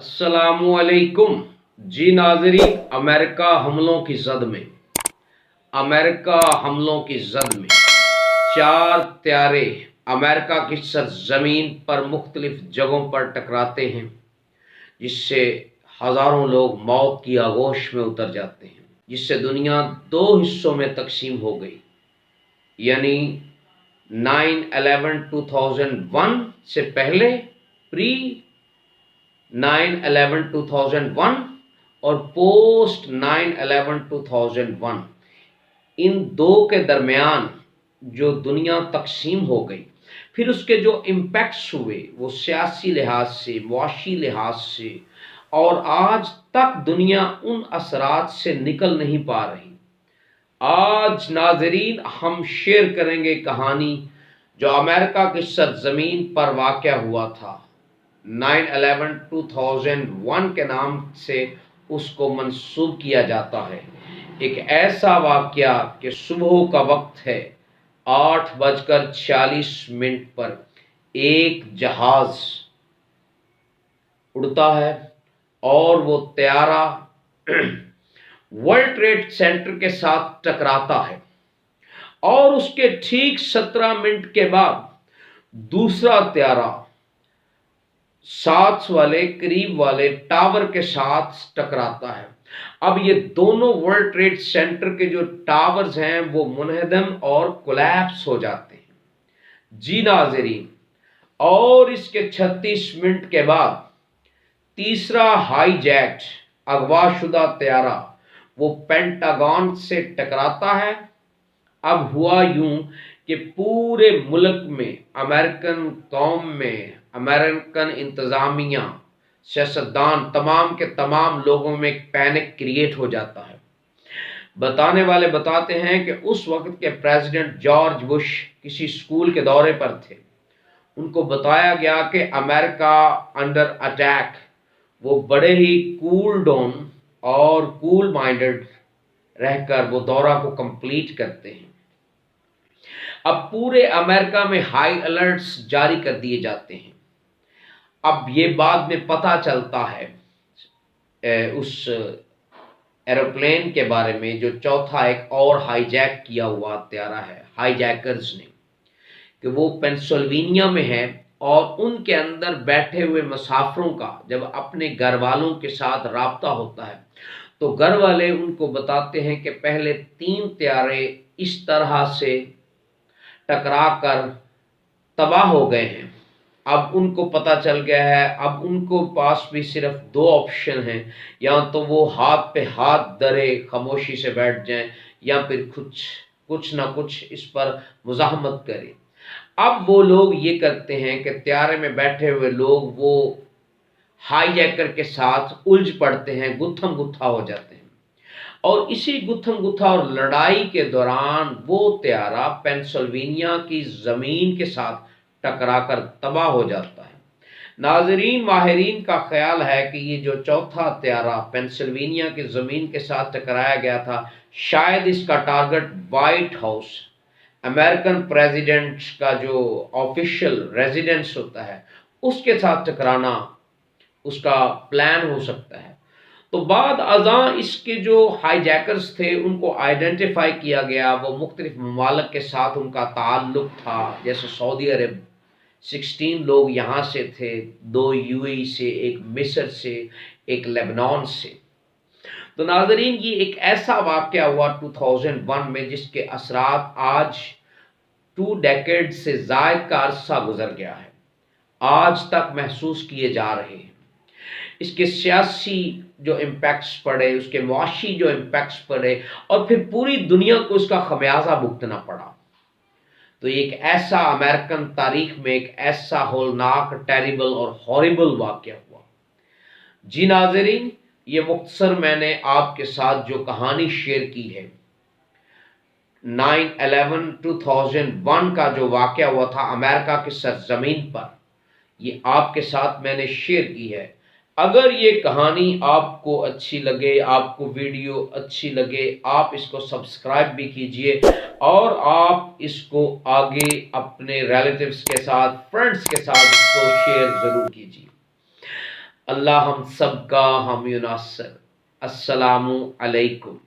अस्सलामुअलैकुम। जी नाजरीन, अमेरिका हमलों की जद में चार त्यारे अमेरिका की सरजमीन पर मुख्तलिफ जगहों पर टकराते हैं, जिससे हज़ारों लोग मौत की आगोश में उतर जाते हैं, जिससे दुनिया दो हिस्सों में तकसीम हो गई। यानी 9/11/2001 से पहले, प्री 9/11/2001 और पोस्ट 9/11/2001, इन दो के दरमियान जो दुनिया तकसीम हो गई, फिर उसके जो इम्पैक्ट्स हुए वो सियासी लिहाज से, मुआशी लिहाज से, और आज तक दुनिया उन असरात से निकल नहीं पा रही। आज नाजरीन हम शेयर करेंगे कहानी जो अमेरिका की सरजमीन पर वाक़या हुआ था। 9/11/2001 के नाम से उसको मंसूब किया जाता है। एक ऐसा वाक़या कि सुबह का वक्त है, 8:46 पर एक जहाज़ उड़ता है और वो त्यारा वर्ल्ड ट्रेड सेंटर के साथ टकराता है, और उसके ठीक 17 मिनट के बाद दूसरा त्यारा साथ वाले करीब वाले टावर के साथ टकराता है। अब ये दोनों वर्ल्ड ट्रेड सेंटर के जो टावर्स हैं वो मुनहदम और कोलैप्स हो जाते हैं। जी नाज़रीन, और इसके 36 मिनट के बाद तीसरा हाईजैक्ट अगवाशुदा त्यारा वो पेंटागन से टकराता है। अब हुआ यूं कि पूरे मुल्क में, अमेरिकन कौम में, अमेरिकन इंतज़ामिया, सियासतदान, तमाम के तमाम लोगों में एक पैनिक क्रिएट हो जाता है। बताने वाले बताते हैं कि उस वक्त के प्रेसिडेंट जॉर्ज बुश किसी स्कूल के दौरे पर थे। उनको बताया गया कि अमेरिका अंडर अटैक। वो बड़े ही कूल डाउन और कूल माइंडेड रहकर वो दौरा को कंप्लीट करते हैं। अब पूरे अमेरिका में हाई अलर्ट्स जारी कर दिए जाते हैं। अब ये बाद में पता चलता है उस एरोप्लेन के बारे में जो चौथा एक और हाईजैक किया हुआ त्यारा है, हाईजैकर्स ने, कि वो पेंसिल्वेनिया में है, और उनके अंदर बैठे हुए मुसाफिरों का जब अपने घर वालों के साथ राब्ता होता है तो घर वाले उनको बताते हैं कि पहले 3 त्यारे इस तरह से टकरा कर तबाह हो गए हैं। अब उनको पता चल गया है, अब उनको पास भी सिर्फ 2 ऑप्शन हैं, या तो वो हाथ पे हाथ धरे खामोशी से बैठ जाएं, या फिर कुछ ना कुछ इस पर मुज़ाहमत करें। अब वो लोग ये करते हैं कि त्यारे में बैठे हुए लोग वो हाईजैकर के साथ उलझ पड़ते हैं, गुत्थम गुत्था हो जाते हैं, और इसी गुत्थम गुत्था और लड़ाई के दौरान वो त्यारा पेंसिल्वेनिया की ज़मीन के साथ टकराकर तबाह हो जाता है। नाजरीन, माहिरीन का ख्याल है कि ये जो चौथा त्यारा पेंसिल्वेनिया की ज़मीन के साथ टकराया गया था, शायद इसका target white house, American president का जो ऑफिशियल रेजिडेंस होता है, उसके साथ टकराना उसका प्लान हो सकता है। तो बाद अज़ां इसके जो हाईजैकर्स थे उनको आइडेंटिफाई किया गया। वो मुख्तलिफ ममालिक के साथ उनका ताल्लुक था, जैसे सऊदी अरब, 16 लोग यहाँ से थे, 2 यूएई से, एक मिस्र से, एक लेबनान से। तो नाजरीन, ये एक ऐसा वाक़या हुआ 2001 में जिसके असरात आज 2 डेकेड से ज़ायद का अरसा गुजर गया है, आज तक महसूस किए जा रहे हैं। इसके सियासी जो इम्पैक्ट्स पड़े, उसके मुआशी जो इम्पैक्ट्स पड़े, और फिर पूरी दुनिया को इसका खमियाजा भुगतना पड़ा। तो एक ऐसा अमेरिकन तारीख में एक ऐसा होलनाक, टेरिबल और हॉरिबल वाक़या हुआ। जी नाज़रीन, ये मुख्तसर मैंने आपके साथ जो कहानी शेयर की है 9/11/2001 का जो वाक़या हुआ था अमेरिका की सरजमीन पर, ये आपके साथ मैंने शेयर की है। अगर ये कहानी आपको अच्छी लगे, आपको वीडियो अच्छी लगे, आप इसको सब्सक्राइब भी कीजिए, और आप इसको आगे अपने रिलेटिव्स के साथ, फ्रेंड्स के साथ इसको शेयर ज़रूर कीजिए। اللہ ہم سب کا حامی و ناصر۔ السلام علیکم۔